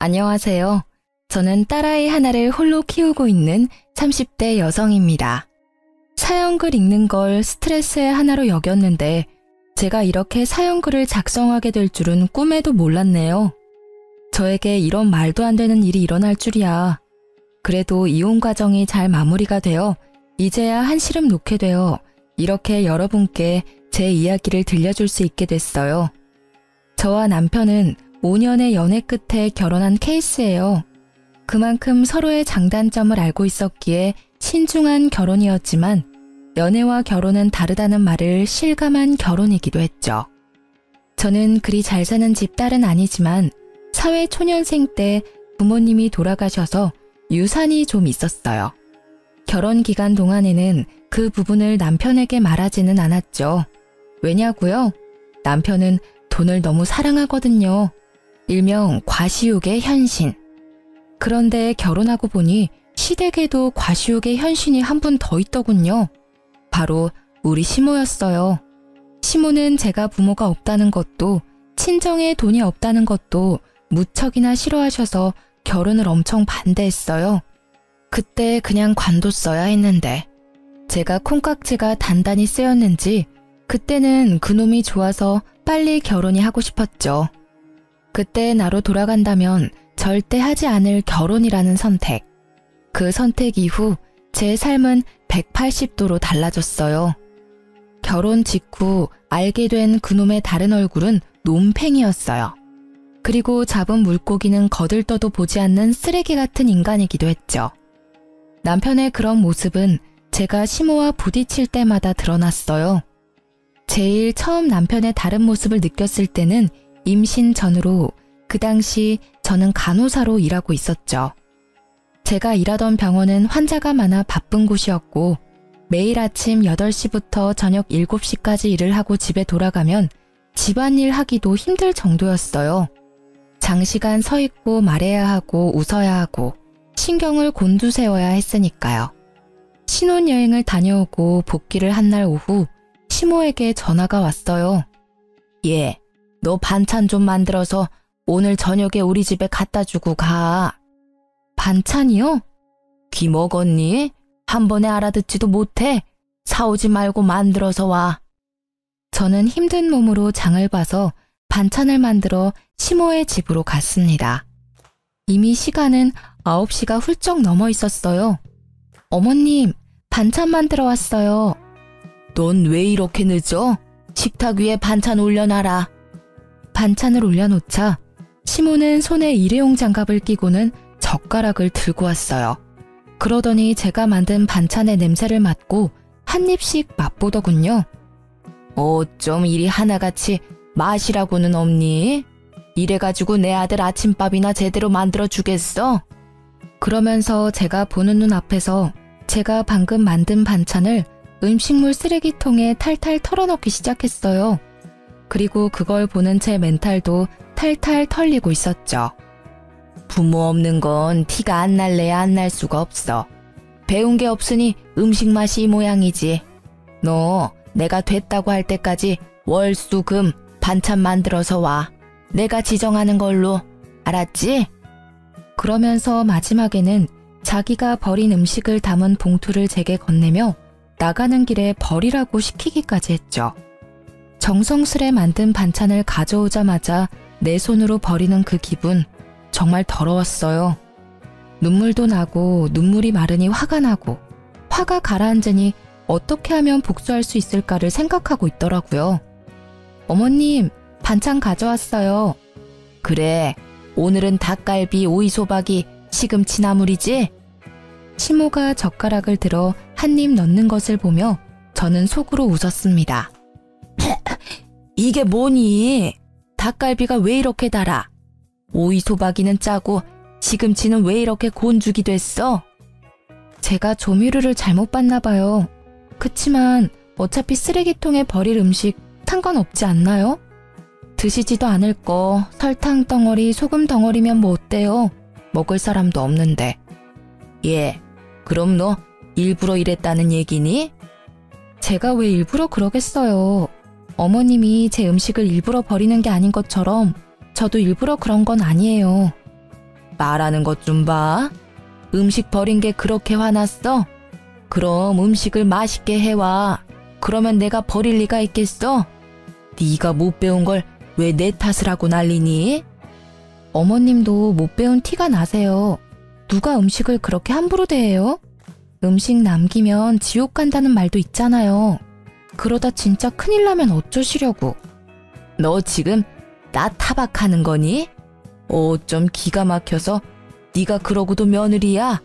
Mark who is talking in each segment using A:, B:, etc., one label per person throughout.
A: 안녕하세요. 저는 딸아이 하나를 홀로 키우고 있는 30대 여성입니다. 사연글 읽는 걸 스트레스의 하나로 여겼는데 제가 이렇게 사연글을 작성하게 될 줄은 꿈에도 몰랐네요. 저에게 이런 말도 안 되는 일이 일어날 줄이야. 그래도 이혼 과정이 잘 마무리가 되어 이제야 한시름 놓게 되어 이렇게 여러분께 제 이야기를 들려줄 수 있게 됐어요. 저와 남편은 5년의 연애 끝에 결혼한 케이스예요. 그만큼 서로의 장단점을 알고 있었기에 신중한 결혼이었지만 연애와 결혼은 다르다는 말을 실감한 결혼이기도 했죠. 저는 그리 잘 사는 집 딸은 아니지만 사회 초년생 때 부모님이 돌아가셔서 유산이 좀 있었어요. 결혼 기간 동안에는 그 부분을 남편에게 말하지는 않았죠. 왜냐고요? 남편은 돈을 너무 사랑하거든요. 일명 과시욕의 현신. 그런데 결혼하고 보니 시댁에도 과시욕의 현신이 한 분 더 있더군요. 바로 우리 시모였어요. 시모는 제가 부모가 없다는 것도 친정에 돈이 없다는 것도 무척이나 싫어하셔서 결혼을 엄청 반대했어요. 그때 그냥 관뒀어야 했는데 제가 콩깍지가 단단히 쓰였는지 그때는 그놈이 좋아서 빨리 결혼이 하고 싶었죠. 그때 나로 돌아간다면 절대 하지 않을 결혼이라는 선택. 그 선택 이후 제 삶은 180도로 달라졌어요. 결혼 직후 알게 된 그놈의 다른 얼굴은 놈팽이였어요. 그리고 잡은 물고기는 거들떠도 보지 않는 쓰레기 같은 인간이기도 했죠. 남편의 그런 모습은 제가 시모와 부딪힐 때마다 드러났어요. 제일 처음 남편의 다른 모습을 느꼈을 때는 임신 전으로 그 당시 저는 간호사로 일하고 있었죠. 제가 일하던 병원은 환자가 많아 바쁜 곳이었고 매일 아침 8시부터 저녁 7시까지 일을 하고 집에 돌아가면 집안일 하기도 힘들 정도였어요. 장시간 서 있고 말해야 하고 웃어야 하고 신경을 곤두세워야 했으니까요. 신혼여행을 다녀오고 복귀를 한 날 오후 시모에게 전화가 왔어요. 얘, 너 반찬 좀 만들어서 오늘 저녁에 우리 집에 갖다 주고 가. 반찬이요? 귀 먹었니? 한 번에 알아듣지도 못해. 사오지 말고 만들어서 와. 저는 힘든 몸으로 장을 봐서 반찬을 만들어 시모의 집으로 갔습니다. 이미 시간은 9시가 훌쩍 넘어 있었어요. 어머님, 반찬 만들어 왔어요. 넌 왜 이렇게 늦어? 식탁 위에 반찬 올려놔라. 반찬을 올려놓자 시모는 손에 일회용 장갑을 끼고는 젓가락을 들고 왔어요. 그러더니 제가 만든 반찬의 냄새를 맡고 한 입씩 맛보더군요. 어쩜 이리 하나같이 맛이라고는 없니? 이래가지고 내 아들 아침밥이나 제대로 만들어 주겠어? 그러면서 제가 보는 눈 앞에서 제가 방금 만든 반찬을 음식물 쓰레기통에 탈탈 털어넣기 시작했어요. 그리고 그걸 보는 제 멘탈도 탈탈 털리고 있었죠. 부모 없는 건 티가 안 날래야 안 날 수가 없어. 배운 게 없으니 음식 맛이 이 모양이지. 너 내가 됐다고 할 때까지 월, 수, 금 반찬 만들어서 와. 내가 지정하는 걸로. 알았지? 그러면서 마지막에는 자기가 버린 음식을 담은 봉투를 제게 건네며 나가는 길에 버리라고 시키기까지 했죠. 정성스레 만든 반찬을 가져오자마자 내 손으로 버리는 그 기분 정말 더러웠어요. 눈물도 나고 눈물이 마르니 화가 나고 화가 가라앉으니 어떻게 하면 복수할 수 있을까를 생각하고 있더라고요. 어머님, 반찬 가져왔어요. 그래, 오늘은 닭갈비, 오이소박이, 시금치 나물이지? 시모가 젓가락을 들어 한 입 넣는 것을 보며 저는 속으로 웃었습니다. 이게 뭐니? 닭갈비가 왜 이렇게 달아? 오이소박이는 짜고 시금치는 왜 이렇게 곤죽이 됐어? 제가 조미료를 잘못 봤나 봐요. 그치만 어차피 쓰레기통에 버릴 음식 상관없지 않나요? 드시지도 않을 거 설탕 덩어리, 소금 덩어리면 뭐 어때요? 먹을 사람도 없는데. 예, 그럼 너 일부러 이랬다는 얘기니? 제가 왜 일부러 그러겠어요. 어머님이 제 음식을 일부러 버리는 게 아닌 것처럼 저도 일부러 그런 건 아니에요. 말하는 것 좀 봐. 음식 버린 게 그렇게 화났어? 그럼 음식을 맛있게 해와. 그러면 내가 버릴 리가 있겠어? 네가 못 배운 걸 왜 내 탓을 하고 난리니? 어머님도 못 배운 티가 나세요. 누가 음식을 그렇게 함부로 대해요? 음식 남기면 지옥 간다는 말도 있잖아요. 그러다 진짜 큰일 나면 어쩌시려고. 너 지금 나 타박하는 거니? 좀 기가 막혀서 네가 그러고도 며느리야?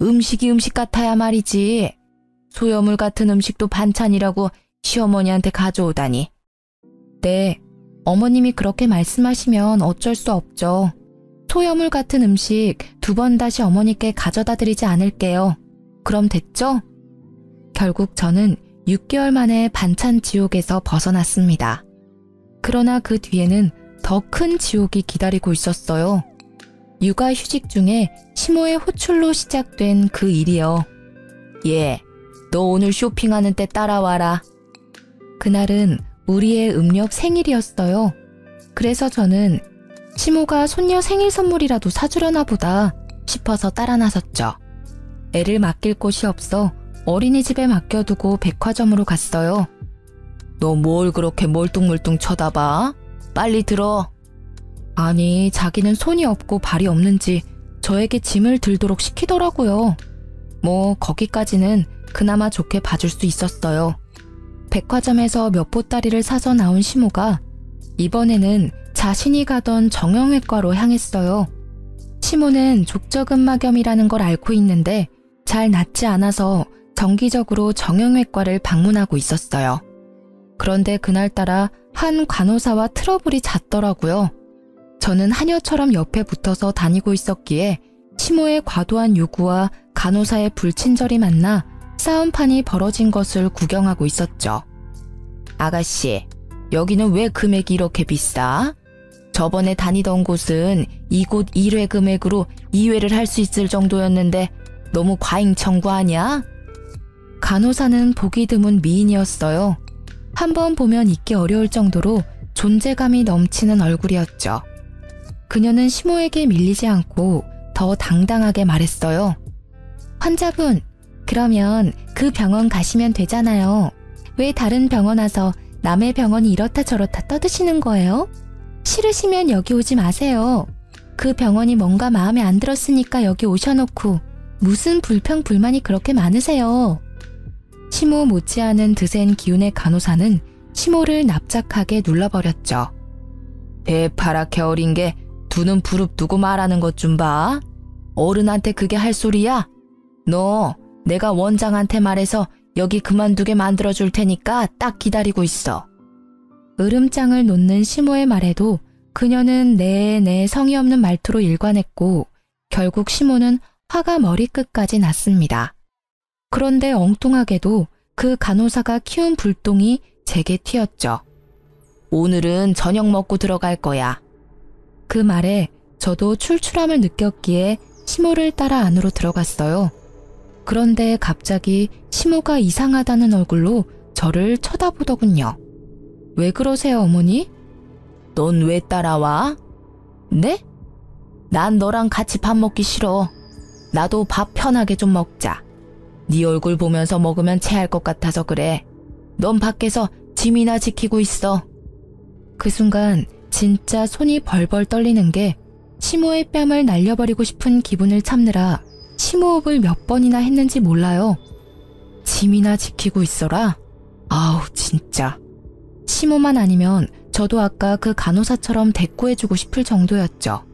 A: 음식이 음식 같아야 말이지. 소여물 같은 음식도 반찬이라고 시어머니한테 가져오다니. 네, 어머님이 그렇게 말씀하시면 어쩔 수 없죠. 소여물 같은 음식 2번 다시 어머니께 가져다 드리지 않을게요. 그럼 됐죠? 결국 저는 6개월 만에 반찬 지옥에서 벗어났습니다. 그러나 그 뒤에는 더 큰 지옥이 기다리고 있었어요. 육아휴직 중에 시모의 호출로 시작된 그 일이요. 예, 너 오늘 쇼핑하는 때 따라와라. 그날은 우리의 음력 생일이었어요. 그래서 저는 시모가 손녀 생일 선물이라도 사주려나 보다 싶어서 따라 나섰죠. 애를 맡길 곳이 없어 어린이집에 맡겨두고 백화점으로 갔어요. 너 뭘 그렇게 멀뚱멀뚱 쳐다봐? 빨리 들어. 아니, 자기는 손이 없고 발이 없는지 저에게 짐을 들도록 시키더라고요. 뭐 거기까지는 그나마 좋게 봐줄 수 있었어요. 백화점에서 몇 보따리를 사서 나온 시모가 이번에는 자신이 가던 정형외과로 향했어요. 시모는 족저근막염이라는 걸 앓고 있는데 잘 낫지 않아서 정기적으로 정형외과를 방문하고 있었어요. 그런데 그날따라 한 간호사와 트러블이 잦더라고요. 저는 하녀처럼 옆에 붙어서 다니고 있었기에 시모의 과도한 요구와 간호사의 불친절이 만나 싸움판이 벌어진 것을 구경하고 있었죠. 아가씨, 여기는 왜 금액이 이렇게 비싸? 저번에 다니던 곳은 이곳 1회 금액으로 2회를 할 수 있을 정도였는데 너무 과잉 청구 아니야? 간호사는 보기 드문 미인이었어요. 한번 보면 잊기 어려울 정도로 존재감이 넘치는 얼굴이었죠. 그녀는 시모에게 밀리지 않고 더 당당하게 말했어요. 환자분, 그러면 그 병원 가시면 되잖아요. 왜 다른 병원 와서 남의 병원이 이렇다 저렇다 떠드시는 거예요? 싫으시면 여기 오지 마세요. 그 병원이 뭔가 마음에 안 들었으니까 여기 오셔놓고 무슨 불평불만이 그렇게 많으세요? 시모 못지않은 드센 기운의 간호사는 시모를 납작하게 눌러버렸죠. 대파랗게 어린 게 두 눈 부릅뜨고 말하는 것 좀 봐. 어른한테 그게 할 소리야? 너 내가 원장한테 말해서 여기 그만두게 만들어줄 테니까 딱 기다리고 있어. 으름장을 놓는 시모의 말에도 그녀는 네 성의 없는 말투로 일관했고 결국 시모는 화가 머리끝까지 났습니다. 그런데 엉뚱하게도 그 간호사가 키운 불똥이 제게 튀었죠. 오늘은 저녁 먹고 들어갈 거야. 그 말에 저도 출출함을 느꼈기에 시모를 따라 안으로 들어갔어요. 그런데 갑자기 시모가 이상하다는 얼굴로 저를 쳐다보더군요. 왜 그러세요, 어머니? 넌 왜 따라와? 네? 난 너랑 같이 밥 먹기 싫어. 나도 밥 편하게 좀 먹자. 네 얼굴 보면서 먹으면 체할 것 같아서 그래. 넌 밖에서 짐이나 지키고 있어. 그 순간 진짜 손이 벌벌 떨리는 게 시모의 뺨을 날려버리고 싶은 기분을 참느라 심호흡을 몇 번이나 했는지 몰라요. 짐이나 지키고 있어라? 아우 진짜. 시모만 아니면 저도 아까 그 간호사처럼 대꾸해주고 싶을 정도였죠.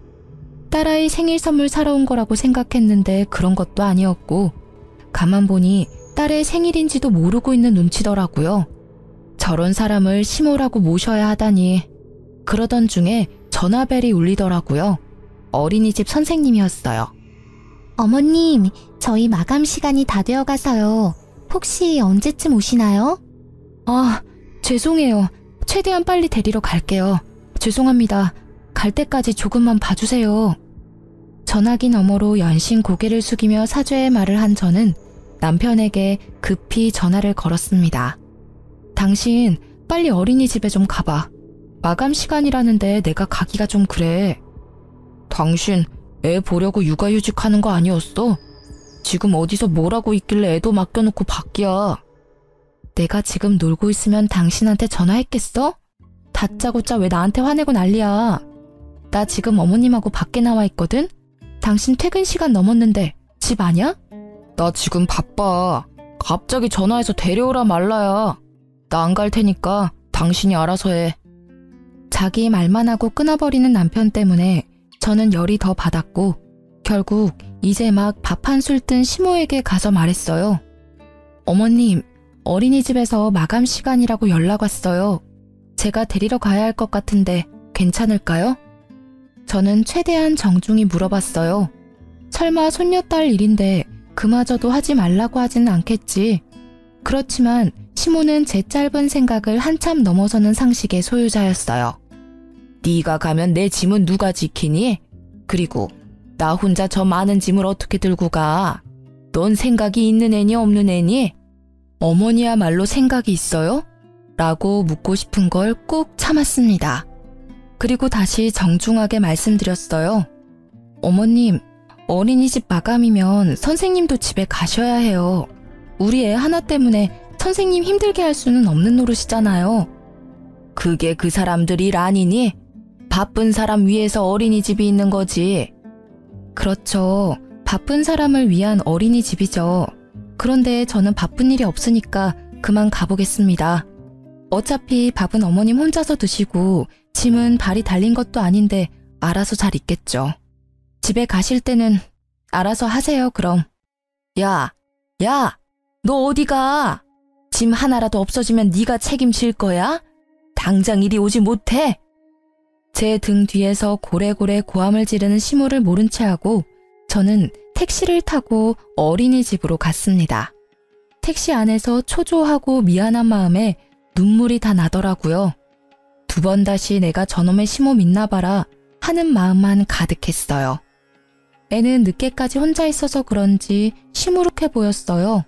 A: 딸아이 생일 선물 사러 온 거라고 생각했는데 그런 것도 아니었고 가만 보니 딸의 생일인지도 모르고 있는 눈치더라고요. 저런 사람을 시모라고 모셔야 하다니. 그러던 중에 전화벨이 울리더라고요. 어린이집 선생님이었어요. 어머님, 저희 마감 시간이 다 되어가서요. 혹시 언제쯤 오시나요? 아, 죄송해요. 최대한 빨리 데리러 갈게요. 죄송합니다. 갈 때까지 조금만 봐주세요. 전화기 너머로 연신 고개를 숙이며 사죄의 말을 한 저는 남편에게 급히 전화를 걸었습니다. 당신 빨리 어린이집에 좀 가봐. 마감 시간이라는데 내가 가기가 좀 그래. 당신 애 보려고 육아휴직하는 거 아니었어? 지금 어디서 뭐라고 있길래 애도 맡겨놓고 밖이야. 내가 지금 놀고 있으면 당신한테 전화했겠어? 다짜고짜 왜 나한테 화내고 난리야. 나 지금 어머님하고 밖에 나와 있거든? 당신 퇴근 시간 넘었는데 집 아냐? 나 지금 바빠. 갑자기 전화해서 데려오라 말라야. 나 안 갈 테니까 당신이 알아서 해. 자기 말만 하고 끊어버리는 남편 때문에 저는 열이 더 받았고 결국 이제 막 밥 한 술 뜬 시모에게 가서 말했어요. 어머님, 어린이집에서 마감 시간이라고 연락 왔어요. 제가 데리러 가야 할 것 같은데 괜찮을까요? 저는 최대한 정중히 물어봤어요. 설마 손녀딸 일인데 그마저도 하지 말라고 하지는 않겠지. 그렇지만 시모는 제 짧은 생각을 한참 넘어서는 상식의 소유자였어요. 네가 가면 내 짐은 누가 지키니? 그리고 나 혼자 저 많은 짐을 어떻게 들고 가? 넌 생각이 있는 애니 없는 애니? 어머니야말로 생각이 있어요? 라고 묻고 싶은 걸 꾹 참았습니다. 그리고 다시 정중하게 말씀드렸어요. 어머님, 어린이집 마감이면 선생님도 집에 가셔야 해요. 우리 애 하나 때문에 선생님 힘들게 할 수는 없는 노릇이잖아요. 그게 그 사람들 일 아니니? 바쁜 사람 위해서 어린이집이 있는 거지. 그렇죠. 바쁜 사람을 위한 어린이집이죠. 그런데 저는 바쁜 일이 없으니까 그만 가보겠습니다. 어차피 밥은 어머님 혼자서 드시고 짐은 발이 달린 것도 아닌데 알아서 잘 있겠죠. 집에 가실 때는 알아서 하세요, 그럼. 야, 너 어디 가? 짐 하나라도 없어지면 네가 책임질 거야? 당장 이리 오지 못해? 제 등 뒤에서 고래고래 고함을 지르는 시모를 모른 채 하고 저는 택시를 타고 어린이집으로 갔습니다. 택시 안에서 초조하고 미안한 마음에 눈물이 다 나더라고요. 두 번 다시 내가 저놈의 시모 믿나 봐라 하는 마음만 가득했어요. 애는 늦게까지 혼자 있어서 그런지 시무룩해 보였어요.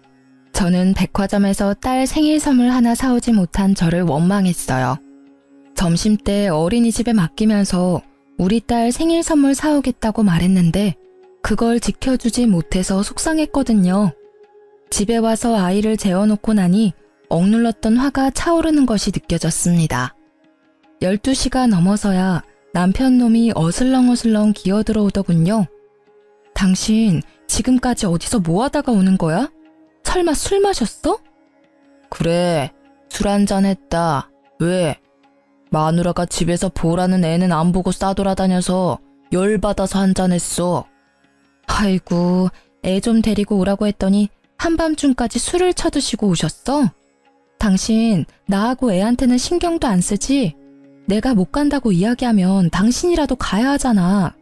A: 저는 백화점에서 딸 생일 선물 하나 사오지 못한 저를 원망했어요. 점심때 어린이집에 맡기면서 우리 딸 생일 선물 사오겠다고 말했는데 그걸 지켜주지 못해서 속상했거든요. 집에 와서 아이를 재워놓고 나니 억눌렀던 화가 차오르는 것이 느껴졌습니다. 12시가 넘어서야 남편 놈이 어슬렁어슬렁 기어들어오더군요. 당신 지금까지 어디서 뭐하다가 오는 거야? 설마 술 마셨어? 그래, 술 한잔 했다. 왜? 마누라가 집에서 보라는 애는 안 보고 싸돌아다녀서 열받아서 한잔했어. 아이고, 애 좀 데리고 오라고 했더니 한밤중까지 술을 쳐드시고 오셨어? 당신 나하고 애한테는 신경도 안 쓰지? 내가 못 간다고 이야기하면 당신이라도 가야 하잖아.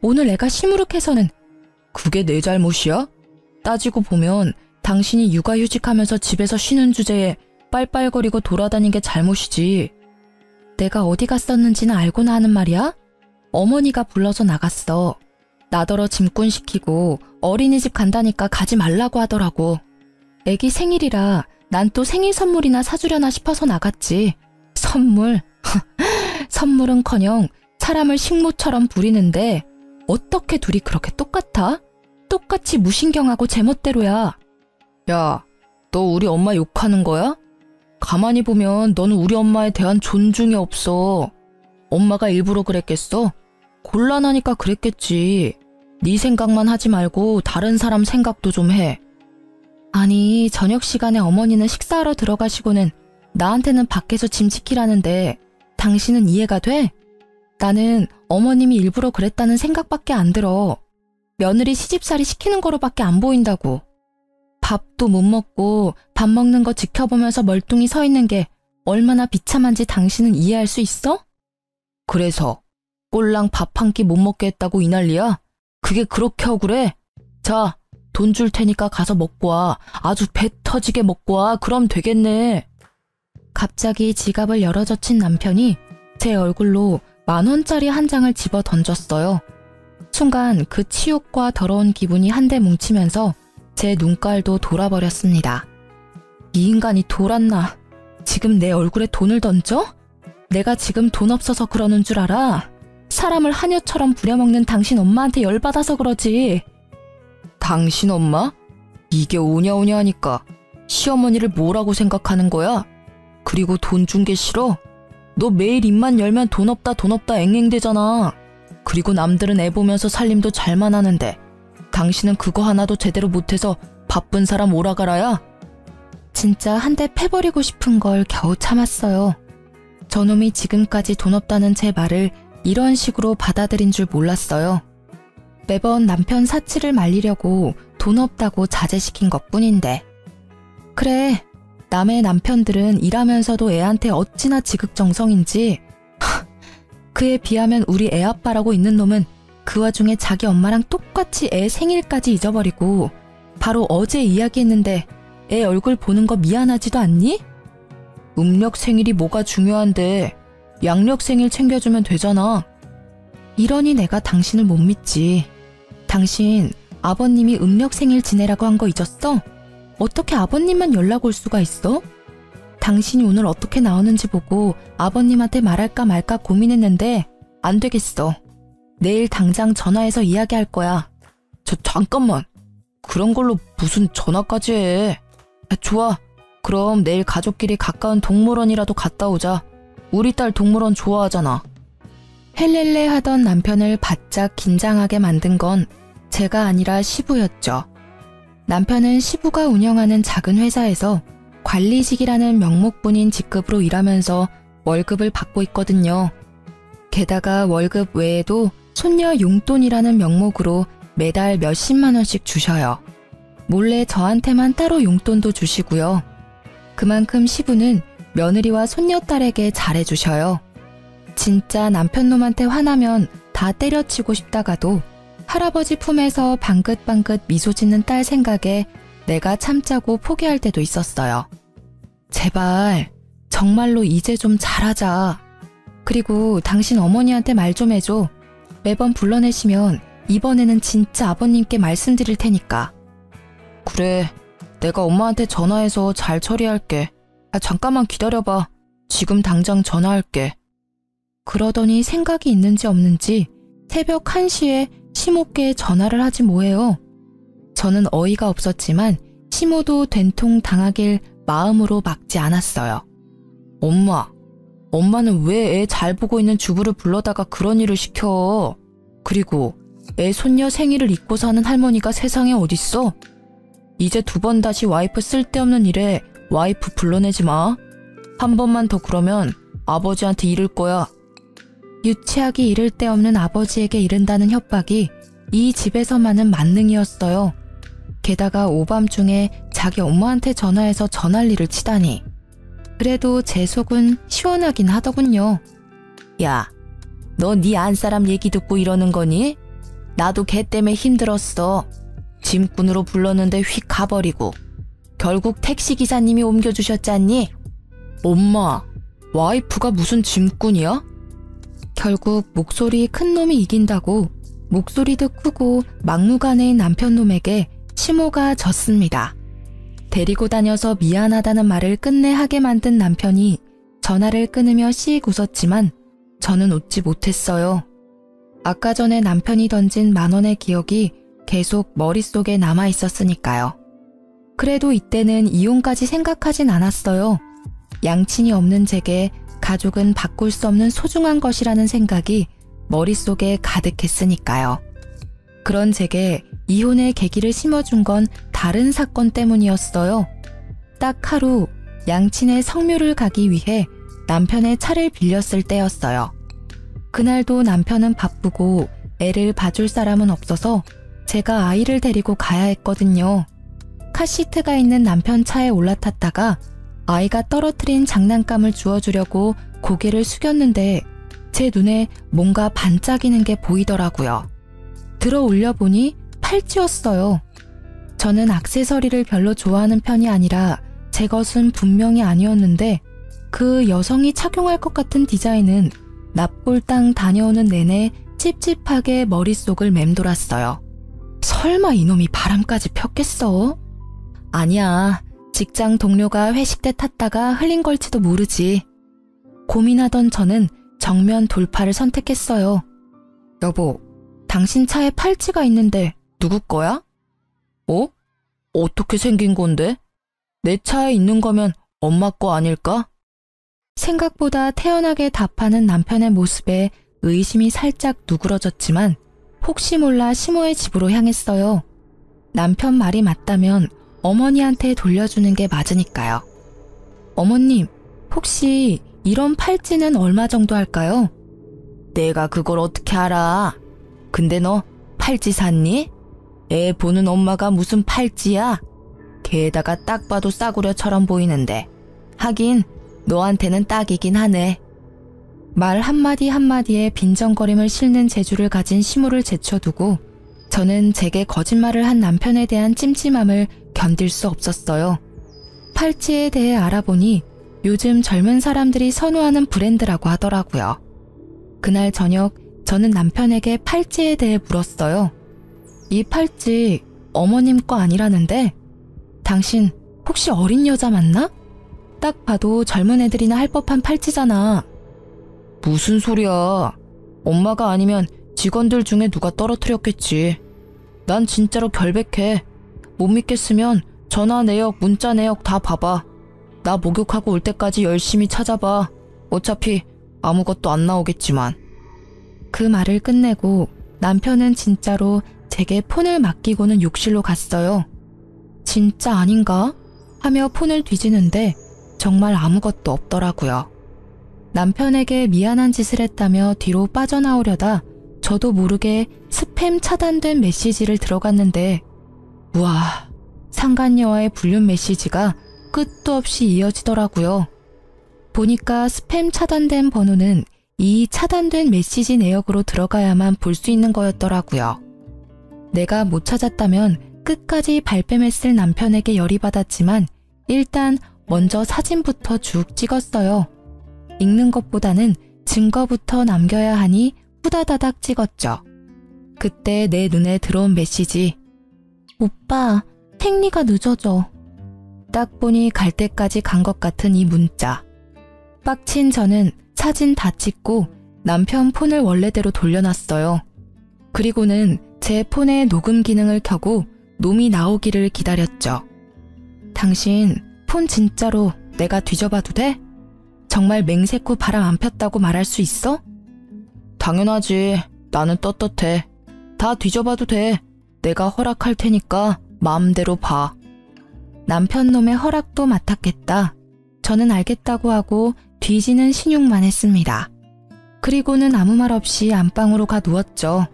A: 오늘 애가 시무룩해서는. 그게 내 잘못이야? 따지고 보면 당신이 육아휴직하면서 집에서 쉬는 주제에 빨빨거리고 돌아다닌 게 잘못이지. 내가 어디 갔었는지는 알고나 하는 말이야? 어머니가 불러서 나갔어. 나더러 짐꾼 시키고 어린이집 간다니까 가지 말라고 하더라고. 애기 생일이라 난 또 생일 선물이나 사주려나 싶어서 나갔지. 선물? 선물은커녕 사람을 식모처럼 부리는데 어떻게 둘이 그렇게 똑같아? 똑같이 무신경하고 제멋대로야. 야, 너 우리 엄마 욕하는 거야? 가만히 보면 너는 우리 엄마에 대한 존중이 없어. 엄마가 일부러 그랬겠어? 곤란하니까 그랬겠지. 네 생각만 하지 말고 다른 사람 생각도 좀 해. 아니, 저녁 시간에 어머니는 식사하러 들어가시고는 나한테는 밖에서 짐 지키라는데 당신은 이해가 돼? 나는 어머님이 일부러 그랬다는 생각밖에 안 들어. 며느리 시집살이 시키는 거로밖에 안 보인다고. 밥도 못 먹고 밥 먹는 거 지켜보면서 멀뚱히 서 있는 게 얼마나 비참한지 당신은 이해할 수 있어? 그래서 꼴랑 밥 한 끼 못 먹게 했다고 이 난리야? 그게 그렇게 억울해? 자, 돈 줄 테니까 가서 먹고 와. 아주 배 터지게 먹고 와. 그럼 되겠네. 갑자기 지갑을 열어젖힌 남편이 제 얼굴로 10,000원짜리 한 장을 집어 던졌어요. 순간 그 치욕과 더러운 기분이 한데 뭉치면서 제 눈깔도 돌아버렸습니다. 이 인간이 돌았나? 지금 내 얼굴에 돈을 던져? 내가 지금 돈 없어서 그러는 줄 알아? 사람을 하녀처럼 부려먹는 당신 엄마한테 열받아서 그러지. 당신 엄마? 이게 오냐오냐 하니까 시어머니를 뭐라고 생각하는 거야? 그리고 돈 준 게 싫어? 너 매일 입만 열면 돈 없다 앵앵대잖아. 그리고 남들은 애 보면서 살림도 잘만 하는데 당신은 그거 하나도 제대로 못해서 바쁜 사람 오라가라야? 진짜 한 대 패버리고 싶은 걸 겨우 참았어요. 저놈이 지금까지 돈 없다는 제 말을 이런 식으로 받아들인 줄 몰랐어요. 매번 남편 사치를 말리려고 돈 없다고 자제시킨 것뿐인데. 그래, 남의 남편들은 일하면서도 애한테 어찌나 지극정성인지. 그에 비하면 우리 애 아빠라고 있는 놈은 그 와중에 자기 엄마랑 똑같이 애 생일까지 잊어버리고 바로 어제 이야기했는데 애 얼굴 보는 거 미안하지도 않니? 음력 생일이 뭐가 중요한데 양력 생일 챙겨주면 되잖아. 이러니 내가 당신을 못 믿지. 당신 아버님이 음력 생일 지내라고 한 거 잊었어? 어떻게 아버님만 연락 올 수가 있어? 당신이 오늘 어떻게 나오는지 보고 아버님한테 말할까 말까 고민했는데 안 되겠어. 내일 당장 전화해서 이야기할 거야. 잠깐만. 그런 걸로 무슨 전화까지 해. 좋아. 그럼 내일 가족끼리 가까운 동물원이라도 갔다 오자. 우리 딸 동물원 좋아하잖아. 헬렐레 하던 남편을 바짝 긴장하게 만든 건 제가 아니라 시부였죠. 남편은 시부가 운영하는 작은 회사에서 관리직이라는 명목뿐인 직급으로 일하면서 월급을 받고 있거든요. 게다가 월급 외에도 손녀 용돈이라는 명목으로 매달 몇십만 원씩 주셔요. 몰래 저한테만 따로 용돈도 주시고요. 그만큼 시부는 며느리와 손녀딸에게 잘해주셔요. 진짜 남편놈한테 화나면 다 때려치고 싶다가도 할아버지 품에서 방긋방긋 미소 짓는 딸 생각에 내가 참자고 포기할 때도 있었어요. 제발 정말로 이제 좀 잘하자. 그리고 당신 어머니한테 말 좀 해줘. 매번 불러내시면 이번에는 진짜 아버님께 말씀드릴 테니까. 그래, 내가 엄마한테 전화해서 잘 처리할게. 잠깐만 기다려봐. 지금 당장 전화할게. 그러더니 생각이 있는지 없는지 새벽 1시에 시모께 전화를 하지 뭐해요. 저는 어이가 없었지만 시모도 된통 당하길 마음으로 막지 않았어요. 엄마는 왜 애 잘 보고 있는 주부를 불러다가 그런 일을 시켜? 그리고 애 손녀 생일을 잊고 사는 할머니가 세상에 어딨어? 이제 2번 다시 와이프 쓸데없는 일에 와이프 불러내지 마. 한 번만 더 그러면 아버지한테 이를 거야. 유치하기 이를 데 없는 아버지에게 이른다는 협박이 이 집에서만은 만능이었어요. 게다가 오밤중에 자기 엄마한테 전화해서 전화리를 치다니. 그래도 제 속은 시원하긴 하더군요. 야, 너 네 안사람 얘기 듣고 이러는 거니? 나도 걔 때문에 힘들었어. 짐꾼으로 불렀는데 휙 가버리고 결국 택시기사님이 옮겨주셨잖니? 엄마, 와이프가 무슨 짐꾼이야? 결국 목소리 큰 놈이 이긴다고 목소리도 크고 막무가내인 남편놈에게 시모가 졌습니다. 데리고 다녀서 미안하다는 말을 끝내 하게 만든 남편이 전화를 끊으며 씩 웃었지만 저는 웃지 못했어요. 아까 전에 남편이 던진 10,000원의 기억이 계속 머릿속에 남아 있었으니까요. 그래도 이때는 이혼까지 생각하진 않았어요. 양친이 없는 제게 가족은 바꿀 수 없는 소중한 것이라는 생각이 머릿속에 가득했으니까요. 그런 제게 이혼의 계기를 심어준 건 다른 사건 때문이었어요. 딱 하루 양친의 성묘를 가기 위해 남편의 차를 빌렸을 때였어요. 그날도 남편은 바쁘고 애를 봐줄 사람은 없어서 제가 아이를 데리고 가야 했거든요. 카시트가 있는 남편 차에 올라탔다가 아이가 떨어뜨린 장난감을 주워주려고 고개를 숙였는데 제 눈에 뭔가 반짝이는 게 보이더라고요. 들어 올려보니 팔찌였어요. 저는 액세서리를 별로 좋아하는 편이 아니라 제 것은 분명히 아니었는데 그 여성이 착용할 것 같은 디자인은 납골당 다녀오는 내내 찝찝하게 머릿속을 맴돌았어요. 설마 이놈이 바람까지 폈겠어? 아니야. 직장 동료가 회식 때 탔다가 흘린 걸지도 모르지. 고민하던 저는 정면 돌파를 선택했어요. 여보, 당신 차에 팔찌가 있는데 누구 거야? 어? 어떻게 생긴 건데? 내 차에 있는 거면 엄마 거 아닐까? 생각보다 태연하게 답하는 남편의 모습에 의심이 살짝 누그러졌지만 혹시 몰라 시모의 집으로 향했어요. 남편 말이 맞다면 어머니한테 돌려주는 게 맞으니까요. 어머님, 혹시 이런 팔찌는 얼마 정도 할까요? 내가 그걸 어떻게 알아? 근데 너 팔찌 샀니? 애 보는 엄마가 무슨 팔찌야? 게다가 딱 봐도 싸구려처럼 보이는데. 하긴 너한테는 딱이긴 하네. 말 한마디 한마디에 빈정거림을 싣는 재주를 가진 시모를 제쳐두고 저는 제게 거짓말을 한 남편에 대한 찜찜함을 견딜 수 없었어요. 팔찌에 대해 알아보니 요즘 젊은 사람들이 선호하는 브랜드라고 하더라고요. 그날 저녁 저는 남편에게 팔찌에 대해 물었어요. 이 팔찌 어머님 거 아니라는데? 당신 혹시 어린 여자 맞나? 딱 봐도 젊은 애들이나 할 법한 팔찌잖아. 무슨 소리야. 엄마가 아니면 직원들 중에 누가 떨어뜨렸겠지. 난 진짜로 결백해. 못 믿겠으면 전화 내역, 문자 내역 다 봐봐. 나 목욕하고 올 때까지 열심히 찾아봐. 어차피 아무것도 안 나오겠지만. 그 말을 끝내고 남편은 진짜로 제게 폰을 맡기고는 욕실로 갔어요. 진짜 아닌가? 하며 폰을 뒤지는데 정말 아무것도 없더라고요. 남편에게 미안한 짓을 했다며 뒤로 빠져나오려다 저도 모르게 스팸 차단된 메시지를 들어갔는데 우와, 상간녀와의 불륜 메시지가 끝도 없이 이어지더라고요. 보니까 스팸 차단된 번호는 이 차단된 메시지 내역으로 들어가야만 볼 수 있는 거였더라고요. 내가 못 찾았다면 끝까지 발뺌했을 남편에게 열이 받았지만 일단 먼저 사진부터 쭉 찍었어요. 읽는 것보다는 증거부터 남겨야 하니 후다다닥 찍었죠. 그때 내 눈에 들어온 메시지. 오빠, 택리가 늦어져. 딱 보니 갈 때까지 간 것 같은 이 문자. 빡친 저는 사진 다 찍고 남편 폰을 원래대로 돌려놨어요. 그리고는 제 폰의 녹음 기능을 켜고 놈이 나오기를 기다렸죠. 당신 폰 진짜로 내가 뒤져봐도 돼? 정말 맹세코 바람 안 폈다고 말할 수 있어? 당연하지. 나는 떳떳해. 다 뒤져봐도 돼. 내가 허락할 테니까 마음대로 봐. 남편 놈의 허락도 맡았겠다. 저는 알겠다고 하고 뒤지는 신용만 했습니다. 그리고는 아무 말 없이 안방으로 가 누웠죠.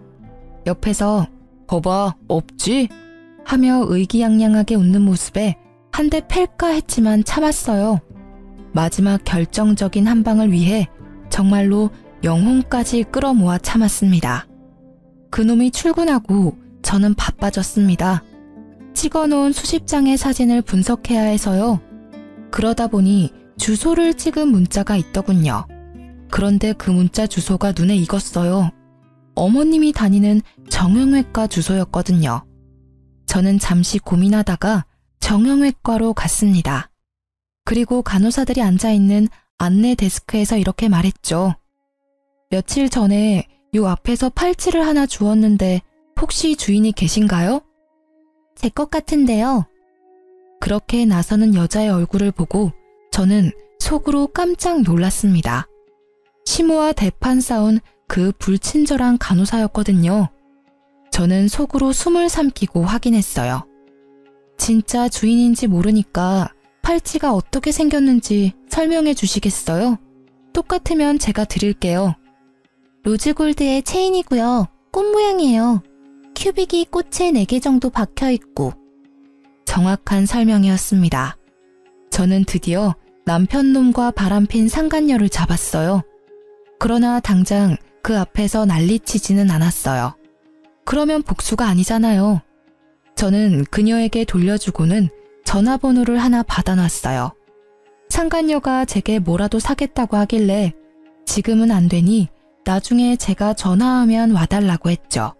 A: 옆에서 거봐, 없지? 하며 의기양양하게 웃는 모습에 한 대 팰까 했지만 참았어요. 마지막 결정적인 한 방을 위해 정말로 영혼까지 끌어모아 참았습니다. 그놈이 출근하고 저는 바빠졌습니다. 찍어놓은 수십 장의 사진을 분석해야 해서요. 그러다 보니 주소를 찍은 문자가 있더군요. 그런데 그 문자 주소가 눈에 익었어요. 어머님이 다니는 정형외과 주소였거든요. 저는 잠시 고민하다가 정형외과로 갔습니다. 그리고 간호사들이 앉아있는 안내 데스크에서 이렇게 말했죠. 며칠 전에 요 앞에서 팔찌를 하나 주웠는데 혹시 주인이 계신가요? 제 것 같은데요. 그렇게 나서는 여자의 얼굴을 보고 저는 속으로 깜짝 놀랐습니다. 시모와 대판 싸운 그 불친절한 간호사였거든요. 저는 속으로 숨을 삼키고 확인했어요. 진짜 주인인지 모르니까 팔찌가 어떻게 생겼는지 설명해 주시겠어요? 똑같으면 제가 드릴게요. 로즈골드의 체인이고요. 꽃 모양이에요. 큐빅이 꽃에 4개 정도 박혀있고. 정확한 설명이었습니다. 저는 드디어 남편놈과 바람핀 상간녀를 잡았어요. 그러나 당장 그 앞에서 난리치지는 않았어요. 그러면 복수가 아니잖아요. 저는 그녀에게 돌려주고는 전화번호를 하나 받아놨어요. 상간녀가 제게 뭐라도 사겠다고 하길래 지금은 안 되니 나중에 제가 전화하면 와달라고 했죠.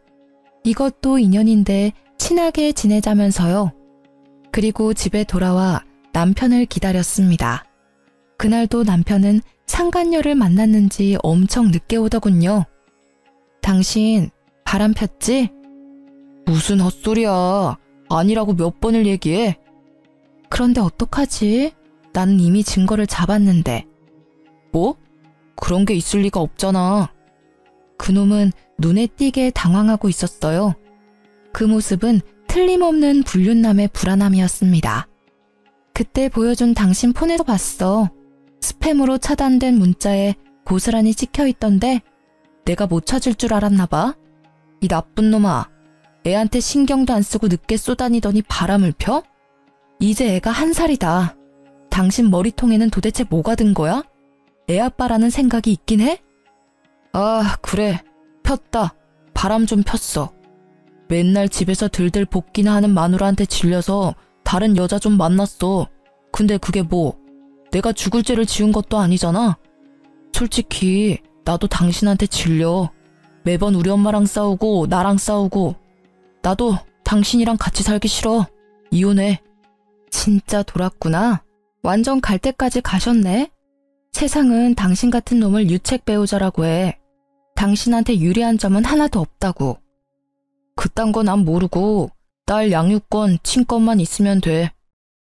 A: 이것도 인연인데 친하게 지내자면서요. 그리고 집에 돌아와 남편을 기다렸습니다. 그날도 남편은 상간녀를 만났는지 엄청 늦게 오더군요. 당신 바람 폈지? 무슨 헛소리야. 아니라고 몇 번을 얘기해. 그런데 어떡하지? 난 이미 증거를 잡았는데. 뭐? 그런 게 있을 리가 없잖아. 그놈은 눈에 띄게 당황하고 있었어요. 그 모습은 틀림없는 불륜남의 불안함이었습니다. 그때 보여준 당신 폰에서 봤어. 스팸으로 차단된 문자에 고스란히 찍혀있던데 내가 못 찾을 줄 알았나 봐. 이 나쁜 놈아. 애한테 신경도 안 쓰고 늦게 쏘다니더니 바람을 펴? 이제 애가 1살이다. 당신 머리통에는 도대체 뭐가 든 거야? 애 아빠라는 생각이 있긴 해? 아, 그래. 폈다. 바람 좀 폈어. 맨날 집에서 들들 볶기나 하는 마누라한테 질려서 다른 여자 좀 만났어. 근데 그게 뭐? 내가 죽을 죄를 지은 것도 아니잖아. 솔직히 나도 당신한테 질려. 매번 우리 엄마랑 싸우고 나랑 싸우고. 나도 당신이랑 같이 살기 싫어. 이혼해. 진짜 돌았구나. 완전 갈 때까지 가셨네. 세상은 당신 같은 놈을 유책 배우자라고 해. 당신한테 유리한 점은 하나도 없다고. 그딴 거 난 모르고 딸 양육권, 친권만 있으면 돼.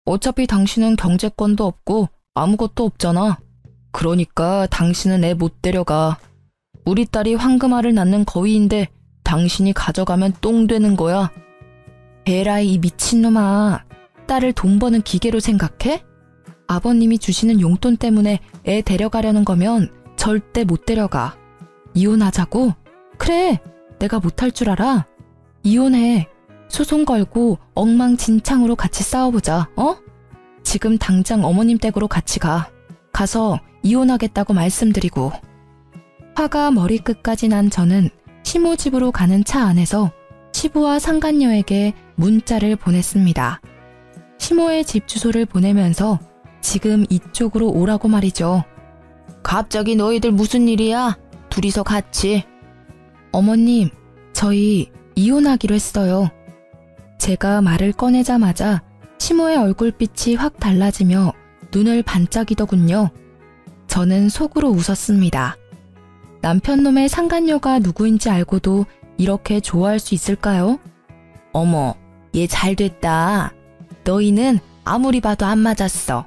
A: 어차피 당신은 경제권도 없고 아무것도 없잖아. 그러니까 당신은 애 못 데려가. 우리 딸이 황금알을 낳는 거위인데 당신이 가져가면 똥 되는 거야. 에라이, 이 미친놈아. 딸을 돈 버는 기계로 생각해? 아버님이 주시는 용돈 때문에 애 데려가려는 거면 절대 못 데려가. 이혼하자고? 그래, 내가 못할 줄 알아. 이혼해. 소송 걸고 엉망진창으로 같이 싸워보자, 어? 지금 당장 어머님 댁으로 같이 가. 가서 이혼하겠다고 말씀드리고. 화가 머리끝까지 난 저는 시모 집으로 가는 차 안에서 시부와 상간녀에게 문자를 보냈습니다. 시모의 집 주소를 보내면서 지금 이쪽으로 오라고 말이죠. 갑자기 너희들 무슨 일이야? 둘이서 같이. 어머님, 저희 이혼하기로 했어요. 제가 말을 꺼내자마자 시모의 얼굴빛이 확 달라지며 눈을 반짝이더군요. 저는 속으로 웃었습니다. 남편놈의 상간녀가 누구인지 알고도 이렇게 좋아할 수 있을까요? 어머, 얘 잘됐다. 너희는 아무리 봐도 안 맞았어.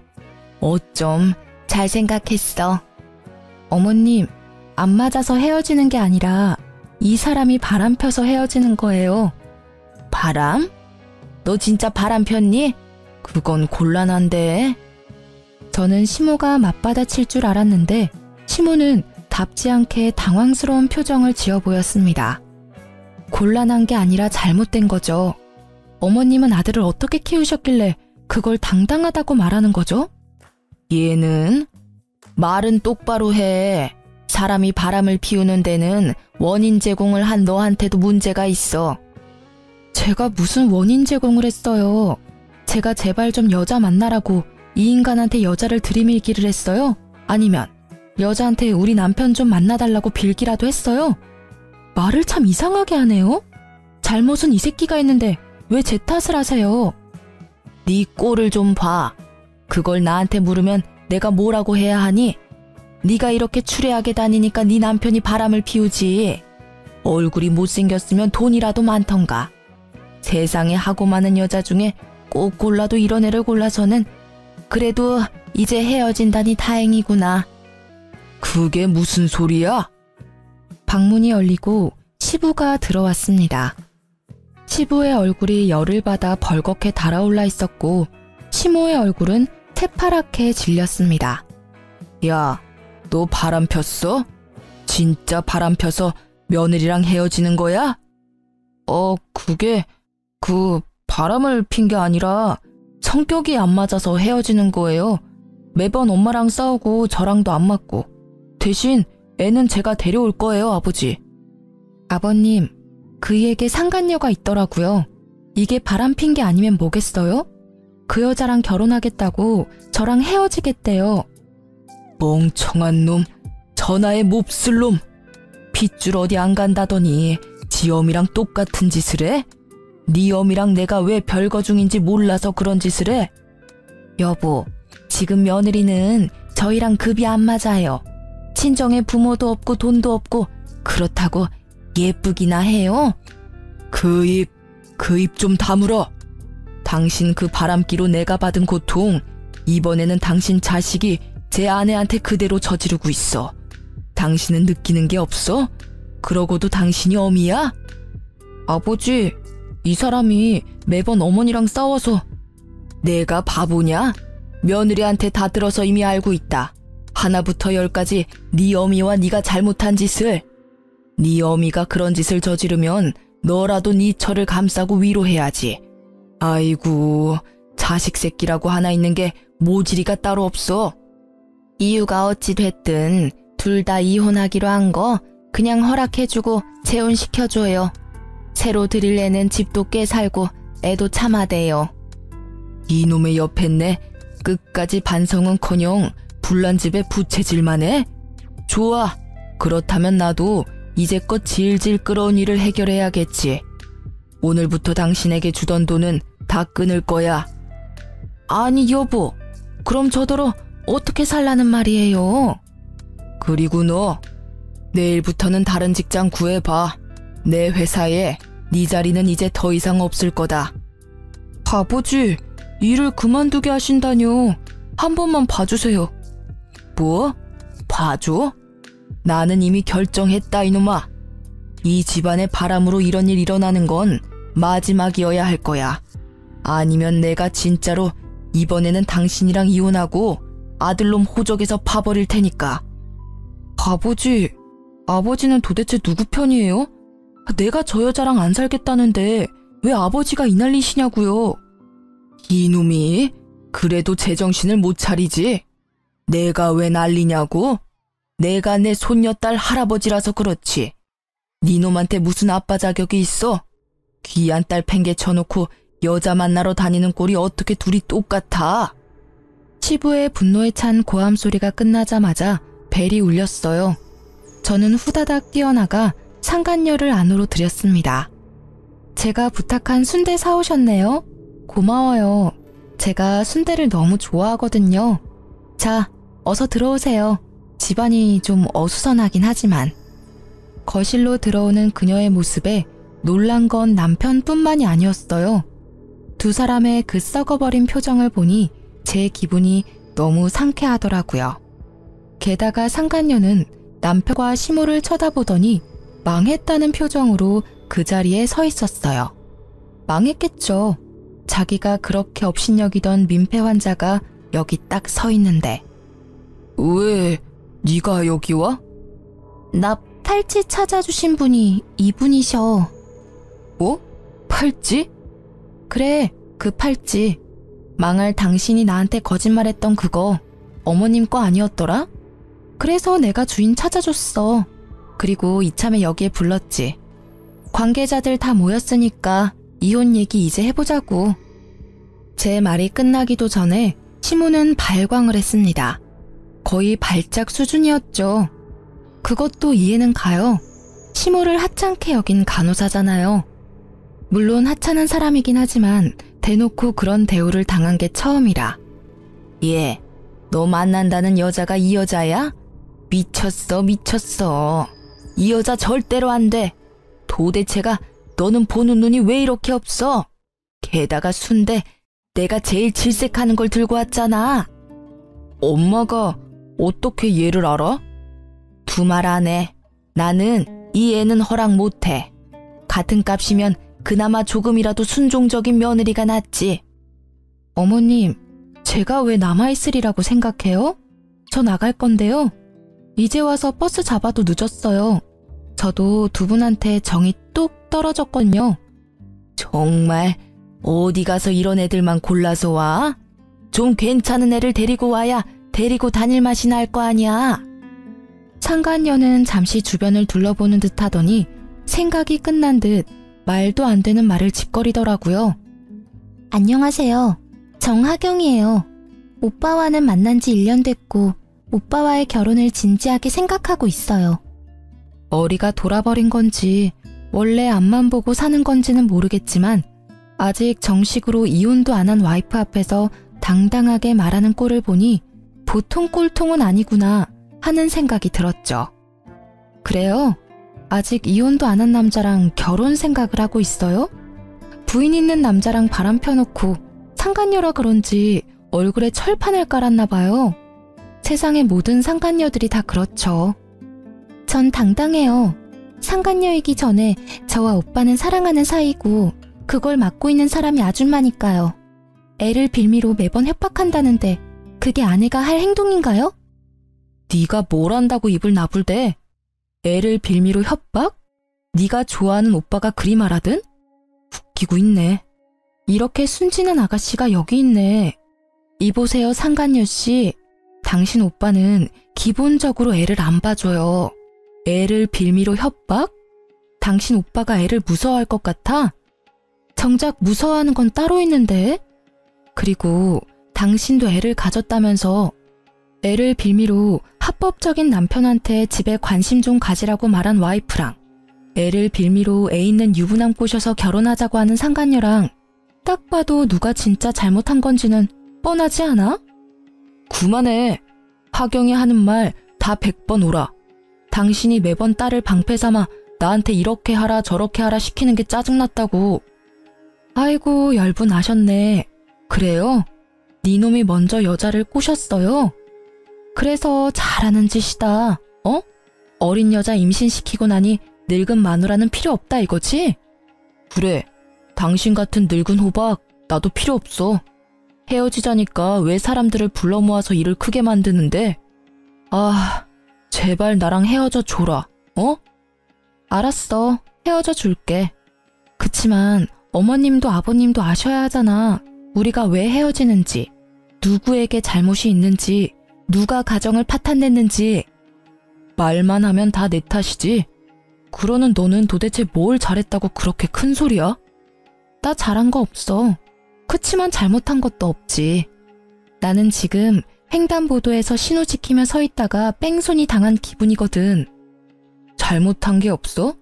A: 어쩜 잘 생각했어. 어머님, 안 맞아서 헤어지는 게 아니라 이 사람이 바람 펴서 헤어지는 거예요. 바람? 너 진짜 바람 폈니? 그건 곤란한데. 저는 시모가 맞받아칠 줄 알았는데 시모는 답지 않게 당황스러운 표정을 지어 보였습니다. 곤란한 게 아니라 잘못된 거죠. 어머님은 아들을 어떻게 키우셨길래 그걸 당당하다고 말하는 거죠? 얘는 말은 똑바로 해. 사람이 바람을 피우는 데는 원인 제공을 한 너한테도 문제가 있어. 제가 무슨 원인 제공을 했어요. 제가 제발 좀 여자 만나라고 이 인간한테 여자를 들이밀기를 했어요? 아니면 여자한테 우리 남편 좀 만나달라고 빌기라도 했어요? 말을 참 이상하게 하네요. 잘못은 이 새끼가 했는데 왜 제 탓을 하세요? 네 꼴을 좀 봐. 그걸 나한테 물으면 내가 뭐라고 해야 하니? 네가 이렇게 추레하게 다니니까 네 남편이 바람을 피우지. 얼굴이 못생겼으면 돈이라도 많던가. 세상에 하고 많은 여자 중에 꼭 골라도 이런 애를 골라서는 그래도 이제 헤어진다니 다행이구나. 그게 무슨 소리야? 방문이 열리고 시부가 들어왔습니다. 시부의 얼굴이 열을 받아 벌겋게 달아올라 있었고 시모의 얼굴은 새파랗게 질렸습니다. 야, 너 바람 폈어? 진짜 바람 펴서 며느리랑 헤어지는 거야? 그게 바람을 핀 게 아니라 성격이 안 맞아서 헤어지는 거예요. 매번 엄마랑 싸우고 저랑도 안 맞고. 대신 애는 제가 데려올 거예요, 아버지. 아버님, 그이에게 상간녀가 있더라고요. 이게 바람 핀 게 아니면 뭐겠어요? 그 여자랑 결혼하겠다고 저랑 헤어지겠대요. 멍청한 놈, 전하에 몹쓸 놈. 핏줄 어디 안 간다더니 지 어미랑 똑같은 짓을 해? 네 어미랑 내가 왜 별거 중인지 몰라서 그런 짓을 해? 여보, 지금 며느리는 저희랑 급이 안 맞아요. 친정에 부모도 없고 돈도 없고 그렇다고 예쁘기나 해요? 그 입 좀 다물어. 당신 그 바람기로 내가 받은 고통, 이번에는 당신 자식이 제 아내한테 그대로 저지르고 있어. 당신은 느끼는 게 없어? 그러고도 당신이 어미야? 아버지, 이 사람이 매번 어머니랑 싸워서. 내가 바보냐? 며느리한테 다 들어서 이미 알고 있다. 하나부터 열까지 네 어미와 네가 잘못한 짓을. 네 어미가 그런 짓을 저지르면 너라도 네 처를 감싸고 위로해야지. 아이고, 자식 새끼라고 하나 있는 게 모지리가 따로 없어. 이유가 어찌 됐든 둘 다 이혼하기로 한 거 그냥 허락해주고 재혼시켜줘요. 새로 들일 애는 집도 꽤 살고 애도 참아대요. 이놈의 옆했네. 끝까지 반성은커녕 불난 집에 부채질만 해? 좋아. 그렇다면 나도 이제껏 질질 끌어온 일을 해결해야겠지. 오늘부터 당신에게 주던 돈은 다 끊을 거야. 아니 여보, 그럼 저더러 어떻게 살라는 말이에요? 그리고 너, 내일부터는 다른 직장 구해봐. 내 회사에 네 자리는 이제 더 이상 없을 거다. 아버지, 일을 그만두게 하신다뇨. 한 번만 봐주세요. 뭐? 봐줘? 나는 이미 결정했다 이놈아. 이 집안의 바람으로 이런 일 일어나는 건 마지막이어야 할 거야. 아니면 내가 진짜로 이번에는 당신이랑 이혼하고 아들놈 호적에서 파버릴 테니까. 아버지, 아버지는 도대체 누구 편이에요? 내가 저 여자랑 안 살겠다는데 왜 아버지가 이 난리시냐고요. 이놈이 그래도 제정신을 못 차리지. 내가 왜 난리냐고? 내가 내 손녀딸 할아버지라서 그렇지. 니놈한테 무슨 아빠 자격이 있어? 귀한 딸 팽개쳐놓고 여자 만나러 다니는 꼴이 어떻게 둘이 똑같아? 시부의 분노에 찬 고함 소리가 끝나자마자 벨이 울렸어요. 저는 후다닥 뛰어나가 상간녀를 안으로 들였습니다. 제가 부탁한 순대 사오셨네요. 고마워요. 제가 순대를 너무 좋아하거든요. 자, 어서 들어오세요. 집안이 좀 어수선하긴 하지만. 거실로 들어오는 그녀의 모습에 놀란 건 남편뿐만이 아니었어요. 두 사람의 그 썩어버린 표정을 보니 제 기분이 너무 상쾌하더라고요. 게다가 상간녀는 남편과 시모를 쳐다보더니 망했다는 표정으로 그 자리에 서 있었어요. 망했겠죠. 자기가 그렇게 업신여기던 민폐 환자가 여기 딱 서 있는데. 왜 네가 여기 와? 나 팔찌 찾아주신 분이 이분이셔. 뭐? 팔찌? 그래, 그 팔찌. 망할 당신이 나한테 거짓말했던 그거 어머님 거 아니었더라? 그래서 내가 주인 찾아줬어. 그리고 이참에 여기에 불렀지. 관계자들 다 모였으니까 이혼 얘기 이제 해보자고. 제 말이 끝나기도 전에 시모는 발광을 했습니다. 거의 발작 수준이었죠. 그것도 이해는 가요. 시모를 하찮게 여긴 간호사잖아요. 물론 하찮은 사람이긴 하지만 대놓고 그런 대우를 당한 게 처음이라. 예, 너 만난다는 여자가 이 여자야? 미쳤어, 미쳤어. 이 여자 절대로 안 돼. 도대체가 너는 보는 눈이 왜 이렇게 없어? 게다가 순대 내가 제일 질색하는 걸 들고 왔잖아. 엄마가 어떻게 얘를 알아? 두말 안 해. 나는 이 애는 허락 못해. 같은 값이면 그나마 조금이라도 순종적인 며느리가 낫지. 어머님, 제가 왜 남아있으리라고 생각해요? 저 나갈 건데요. 이제 와서 버스 잡아도 늦었어요. 저도 두 분한테 정이 뚝 떨어졌거든요. 정말 어디 가서 이런 애들만 골라서 와? 좀 괜찮은 애를 데리고 와야 데리고 다닐 맛이 날 거 아니야. 상간녀는 잠시 주변을 둘러보는 듯 하더니 생각이 끝난 듯 말도 안 되는 말을 짓거리더라고요. 안녕하세요. 정하경이에요. 오빠와는 만난 지 1년 됐고 오빠와의 결혼을 진지하게 생각하고 있어요. 머리가 돌아버린 건지 원래 앞만 보고 사는 건지는 모르겠지만 아직 정식으로 이혼도 안 한 와이프 앞에서 당당하게 말하는 꼴을 보니 보통 꼴통은 아니구나 하는 생각이 들었죠. 그래요? 아직 이혼도 안 한 남자랑 결혼 생각을 하고 있어요? 부인 있는 남자랑 바람 펴놓고 상간녀라 그런지 얼굴에 철판을 깔았나 봐요. 세상의 모든 상간녀들이 다 그렇죠. 전 당당해요. 상간녀이기 전에 저와 오빠는 사랑하는 사이고 그걸 맡고 있는 사람이 아줌마니까요. 애를 빌미로 매번 협박한다는데 그게 아내가 할 행동인가요? 네가 뭘 안다고 입을 나불대? 애를 빌미로 협박? 네가 좋아하는 오빠가 그리 말하든? 웃기고 있네. 이렇게 순진한 아가씨가 여기 있네. 이보세요 상간녀씨. 당신 오빠는 기본적으로 애를 안 봐줘요. 애를 빌미로 협박? 당신 오빠가 애를 무서워할 것 같아? 정작 무서워하는 건 따로 있는데? 그리고 당신도 애를 가졌다면서 애를 빌미로 합법적인 남편한테 집에 관심 좀 가지라고 말한 와이프랑 애를 빌미로 애 있는 유부남 꼬셔서 결혼하자고 하는 상간녀랑 딱 봐도 누가 진짜 잘못한 건지는 뻔하지 않아? 그만해. 하경이 하는 말 다 100번 오라. 당신이 매번 딸을 방패 삼아 나한테 이렇게 하라 저렇게 하라 시키는 게 짜증났다고. 아이고 열분 나셨네. 그래요? 네 놈이 먼저 여자를 꼬셨어요? 그래서 잘하는 짓이다. 어? 어린 여자 임신시키고 나니 늙은 마누라는 필요 없다 이거지? 그래. 당신 같은 늙은 호박 나도 필요 없어. 헤어지자니까 왜 사람들을 불러 모아서 일을 크게 만드는데? 아, 제발 나랑 헤어져 줘라. 어? 알았어. 헤어져 줄게. 그치만 어머님도 아버님도 아셔야 하잖아. 우리가 왜 헤어지는지, 누구에게 잘못이 있는지, 누가 가정을 파탄냈는지. 말만 하면 다 내 탓이지. 그러는 너는 도대체 뭘 잘했다고 그렇게 큰 소리야? 나 잘한 거 없어. 그치만 잘못한 것도 없지. 나는 지금 횡단보도에서 신호 지키며 서 있다가 뺑소니 당한 기분이거든. 잘못한 게 없어?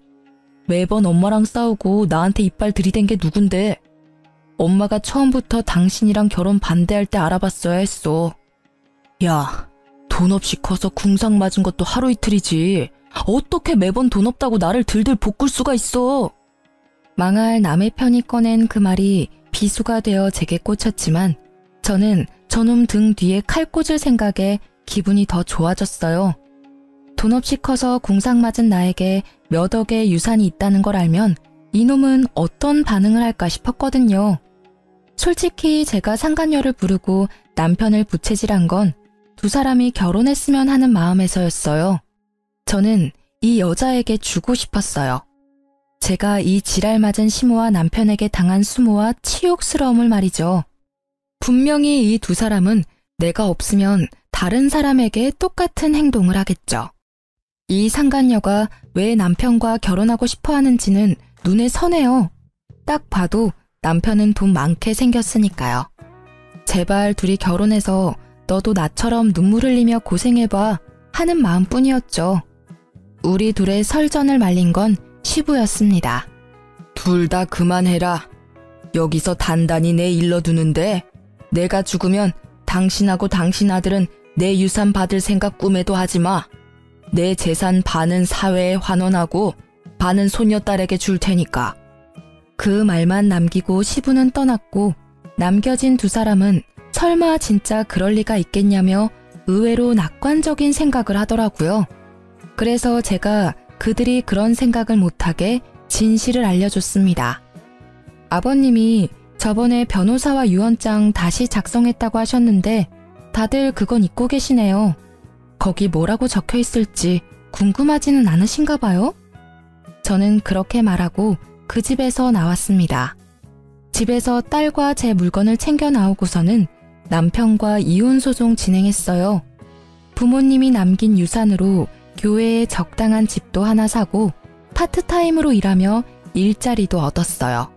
A: 매번 엄마랑 싸우고 나한테 이빨 들이댄 게 누군데? 엄마가 처음부터 당신이랑 결혼 반대할 때 알아봤어야 했어. 야, 돈 없이 커서 궁상 맞은 것도 하루 이틀이지. 어떻게 매번 돈 없다고 나를 들들 볶을 수가 있어? 망할 남의 편이 꺼낸 그 말이 비수가 되어 제게 꽂혔지만 저는 저놈 등 뒤에 칼 꽂을 생각에 기분이 더 좋아졌어요. 돈 없이 커서 궁상 맞은 나에게 몇 억의 유산이 있다는 걸 알면 이놈은 어떤 반응을 할까 싶었거든요. 솔직히 제가 상간녀를 부르고 남편을 부채질한 건 두 사람이 결혼했으면 하는 마음에서였어요. 저는 이 여자에게 주고 싶었어요. 제가 이 지랄 맞은 시모와 남편에게 당한 수모와 치욕스러움을 말이죠. 분명히 이 두 사람은 내가 없으면 다른 사람에게 똑같은 행동을 하겠죠. 이 상간녀가 왜 남편과 결혼하고 싶어 하는지는 눈에 선해요. 딱 봐도 남편은 돈 많게 생겼으니까요. 제발 둘이 결혼해서 너도 나처럼 눈물 흘리며 고생해봐 하는 마음뿐이었죠. 우리 둘의 설전을 말린 건 시부였습니다. 둘 다 그만해라. 여기서 단단히 내 일러두는데 내가 죽으면 당신하고 당신 아들은 내 유산 받을 생각 꿈에도 하지 마. 내 재산 반은 사회에 환원하고 반은 소녀딸에게 줄 테니까. 그 말만 남기고 시부는 떠났고 남겨진 두 사람은 설마 진짜 그럴 리가 있겠냐며 의외로 낙관적인 생각을 하더라고요. 그래서 제가 그들이 그런 생각을 못하게 진실을 알려줬습니다. 아버님이 저번에 변호사와 유언장 다시 작성했다고 하셨는데 다들 그건 잊고 계시네요. 거기 뭐라고 적혀 있을지 궁금하지는 않으신가 봐요? 저는 그렇게 말하고 그 집에서 나왔습니다. 집에서 딸과 제 물건을 챙겨 나오고서는 남편과 이혼소송 진행했어요. 부모님이 남긴 유산으로 교회에 적당한 집도 하나 사고 파트타임으로 일하며 일자리도 얻었어요.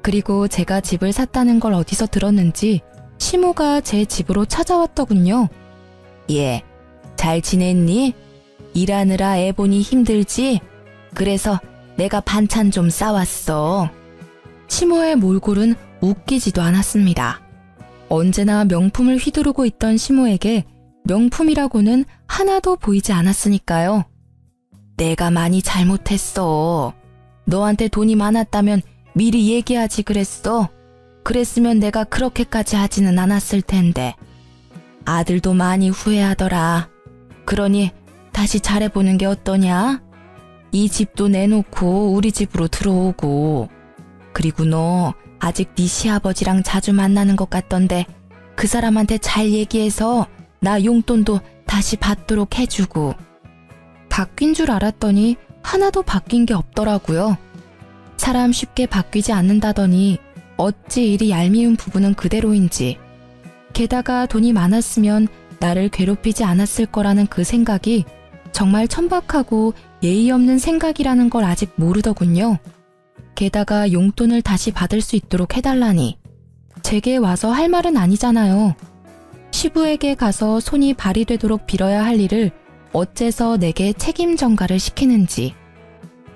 A: 그리고 제가 집을 샀다는 걸 어디서 들었는지 시모가 제 집으로 찾아왔더군요. 예, 잘 지냈니? 일하느라 애 보니 힘들지? 그래서 내가 반찬 좀 싸왔어. 시모의 몰골은 웃기지도 않았습니다. 언제나 명품을 휘두르고 있던 시모에게 명품이라고는 하나도 보이지 않았으니까요. 내가 많이 잘못했어. 너한테 돈이 많았다면 미리 얘기하지 그랬어. 그랬으면 내가 그렇게까지 하지는 않았을 텐데. 아들도 많이 후회하더라. 그러니 다시 잘해보는 게 어떠냐? 이 집도 내놓고 우리 집으로 들어오고. 그리고 너 아직 네 시아버지랑 자주 만나는 것 같던데 그 사람한테 잘 얘기해서 나 용돈도 다시 받도록 해주고. 바뀐 줄 알았더니 하나도 바뀐 게 없더라고요. 사람 쉽게 바뀌지 않는다더니 어찌 이리 얄미운 부부는 그대로인지. 게다가 돈이 많았으면 나를 괴롭히지 않았을 거라는 그 생각이 정말 천박하고 예의 없는 생각이라는 걸 아직 모르더군요. 게다가 용돈을 다시 받을 수 있도록 해달라니. 제게 와서 할 말은 아니잖아요. 시부에게 가서 손이 발이 되도록 빌어야 할 일을 어째서 내게 책임 전가를 시키는지.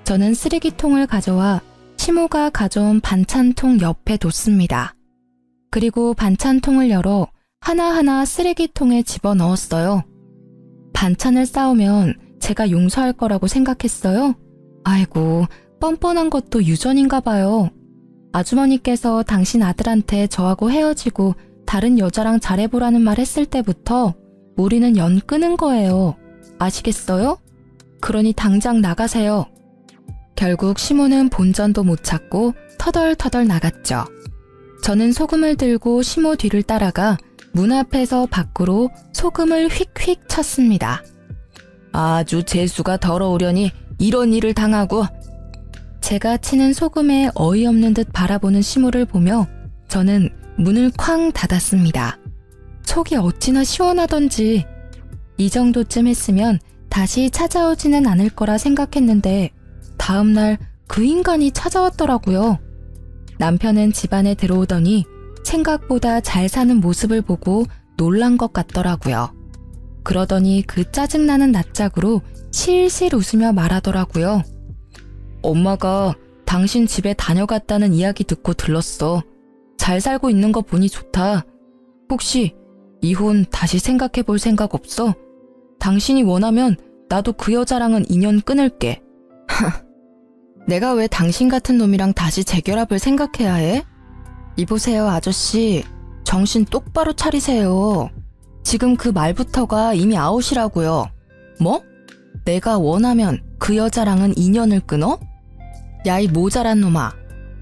A: 저는 쓰레기통을 가져와 시모가 가져온 반찬통 옆에 뒀습니다. 그리고 반찬통을 열어 하나하나 쓰레기통에 집어넣었어요. 반찬을 싸우면 제가 용서할 거라고 생각했어요? 아이고, 뻔뻔한 것도 유전인가 봐요. 아주머니께서 당신 아들한테 저하고 헤어지고 다른 여자랑 잘해보라는 말 했을 때부터 우리는 연 끄는 거예요. 아시겠어요? 그러니 당장 나가세요. 결국 시모는 본전도 못 찾고 터덜터덜 나갔죠. 저는 소금을 들고 시모 뒤를 따라가 문 앞에서 밖으로 소금을 휙휙 쳤습니다. 아주 재수가 더러우려니 이런 일을 당하고. 제가 치는 소금에 어이없는 듯 바라보는 시모를 보며 저는 문을 쾅 닫았습니다. 속이 어찌나 시원하던지. 이 정도쯤 했으면 다시 찾아오지는 않을 거라 생각했는데 다음날 그 인간이 찾아왔더라고요. 남편은 집안에 들어오더니 생각보다 잘 사는 모습을 보고 놀란 것 같더라고요. 그러더니 그 짜증나는 낯짝으로 실실 웃으며 말하더라고요. 엄마가 당신 집에 다녀갔다는 이야기 듣고 들렀어. 잘 살고 있는 거 보니 좋다. 혹시 이혼 다시 생각해 볼 생각 없어? 당신이 원하면 나도 그 여자랑은 인연 끊을게. 내가 왜 당신 같은 놈이랑 다시 재결합을 생각해야 해? 이보세요, 아저씨. 정신 똑바로 차리세요. 지금 그 말부터가 이미 아웃이라고요. 뭐? 내가 원하면 그 여자랑은 인연을 끊어? 야, 이 모자란 놈아.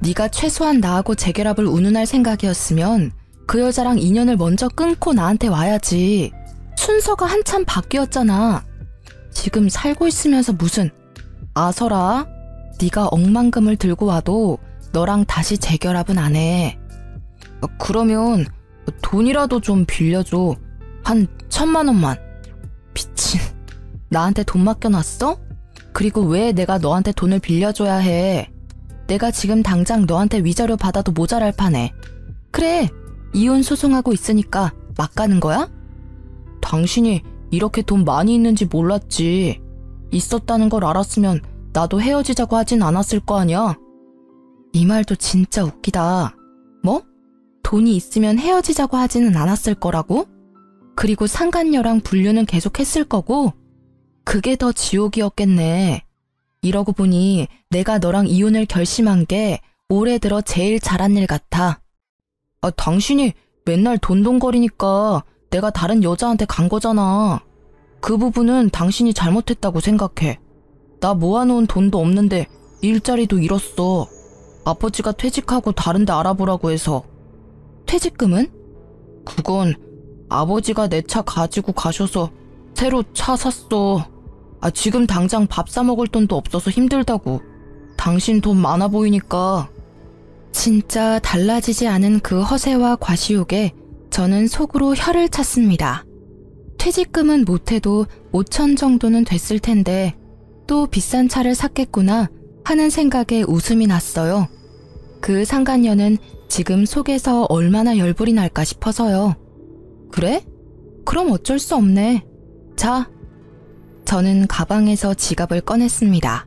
A: 네가 최소한 나하고 재결합을 운운할 생각이었으면 그 여자랑 인연을 먼저 끊고 나한테 와야지. 순서가 한참 바뀌었잖아. 지금 살고 있으면서 무슨. 아서라, 네가 억만금을 들고 와도 너랑 다시 재결합은 안 해. 그러면 돈이라도 좀 빌려줘. 한 1,000만 원만. 미친. 나한테 돈 맡겨놨어? 그리고 왜 내가 너한테 돈을 빌려줘야 해? 내가 지금 당장 너한테 위자료 받아도 모자랄 판에. 그래, 이혼 소송하고 있으니까 막 가는 거야? 당신이 이렇게 돈 많이 있는지 몰랐지. 있었다는 걸 알았으면 나도 헤어지자고 하진 않았을 거 아니야. 이 말도 진짜 웃기다. 뭐? 돈이 있으면 헤어지자고 하지는 않았을 거라고? 그리고 상간녀랑 분류는 계속 했을 거고? 그게 더 지옥이었겠네. 이러고 보니 내가 너랑 이혼을 결심한 게 올해 들어 제일 잘한 일 같아. 당신이 맨날 돈돈거리니까 내가 다른 여자한테 간 거잖아. 그 부분은 당신이 잘못했다고 생각해. 나 모아놓은 돈도 없는데 일자리도 잃었어. 아버지가 퇴직하고 다른 데 알아보라고 해서. 퇴직금은? 그건 아버지가 내 차 가지고 가셔서 새로 차 샀어. 지금 당장 밥 사 먹을 돈도 없어서 힘들다고. 당신 돈 많아 보이니까. 진짜 달라지지 않은 그 허세와 과시욕에 저는 속으로 혀를 찼습니다. 퇴직금은 못해도 5천 정도는 됐을 텐데 또 비싼 차를 샀겠구나 하는 생각에 웃음이 났어요. 그 상간녀는 지금 속에서 얼마나 열불이 날까 싶어서요. 그래? 그럼 어쩔 수 없네. 자. 저는 가방에서 지갑을 꺼냈습니다.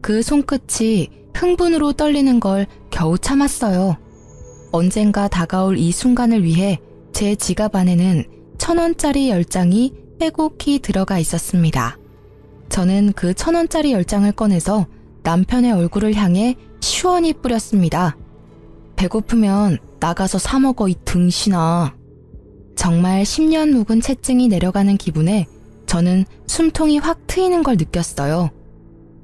A: 그 손끝이 흥분으로 떨리는 걸 겨우 참았어요. 언젠가 다가올 이 순간을 위해 제 지갑 안에는 1,000원짜리 10장이 빼곡히 들어가 있었습니다. 저는 그 1,000원짜리 10장을 꺼내서 남편의 얼굴을 향해 시원히 뿌렸습니다. 배고프면 나가서 사 먹어, 이 등신아. 정말 10년 묵은 체증이 내려가는 기분에 저는 숨통이 확 트이는 걸 느꼈어요.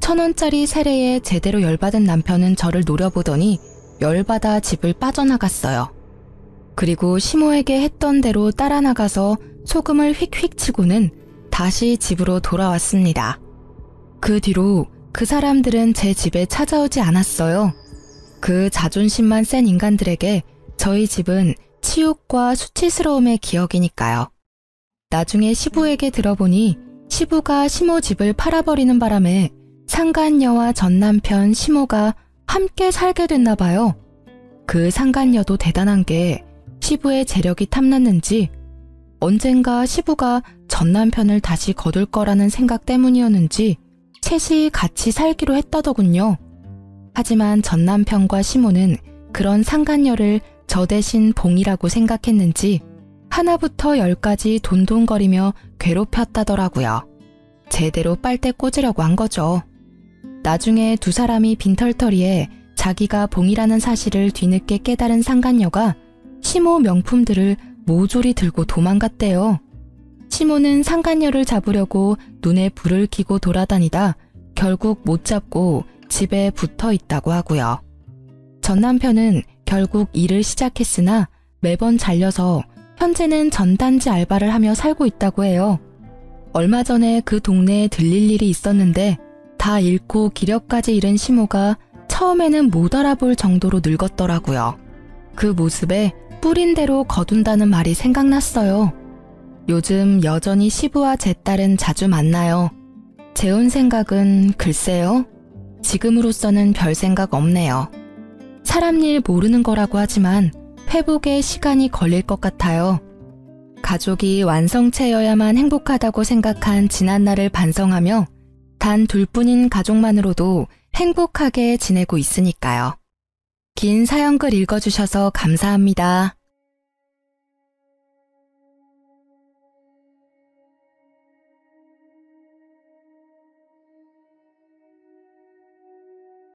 A: 1,000원짜리 세례에 제대로 열받은 남편은 저를 노려보더니 열받아 집을 빠져나갔어요. 그리고 시모에게 했던 대로 따라 나가서 소금을 휙휙 치고는 다시 집으로 돌아왔습니다. 그 뒤로 그 사람들은 제 집에 찾아오지 않았어요. 그 자존심만 센 인간들에게 저희 집은 치욕과 수치스러움의 기억이니까요. 나중에 시부에게 들어보니 시부가 시모 집을 팔아버리는 바람에 상간녀와 전남편 시모가 함께 살게 됐나 봐요. 그 상간녀도 대단한 게 시부의 재력이 탐났는지 언젠가 시부가 전남편을 다시 거둘 거라는 생각 때문이었는지 셋이 같이 살기로 했다더군요. 하지만 전남편과 시모는 그런 상간녀를 저 대신 봉이라고 생각했는지 하나부터 10까지 돈돈거리며 괴롭혔다더라고요. 제대로 빨대 꽂으려고 한 거죠. 나중에 두 사람이 빈털터리에 자기가 봉이라는 사실을 뒤늦게 깨달은 상간녀가 시모 명품들을 모조리 들고 도망갔대요. 시모는 상간녀를 잡으려고 눈에 불을 켜고 돌아다니다 결국 못 잡고 집에 붙어 있다고 하고요. 전 남편은 결국 일을 시작했으나 매번 잘려서 현재는 전단지 알바를 하며 살고 있다고 해요. 얼마 전에 그 동네에 들릴 일이 있었는데 다 잃고 기력까지 잃은 시모가 처음에는 못 알아볼 정도로 늙었더라고요. 그 모습에 뿌린 대로 거둔다는 말이 생각났어요. 요즘 여전히 시부와 제 딸은 자주 만나요. 재혼 생각은 글쎄요. 지금으로서는 별 생각 없네요. 사람 일 모르는 거라고 하지만 회복에 시간이 걸릴 것 같아요. 가족이 완성체여야만 행복하다고 생각한 지난날을 반성하며 단 둘뿐인 가족만으로도 행복하게 지내고 있으니까요. 긴 사연글 읽어주셔서 감사합니다.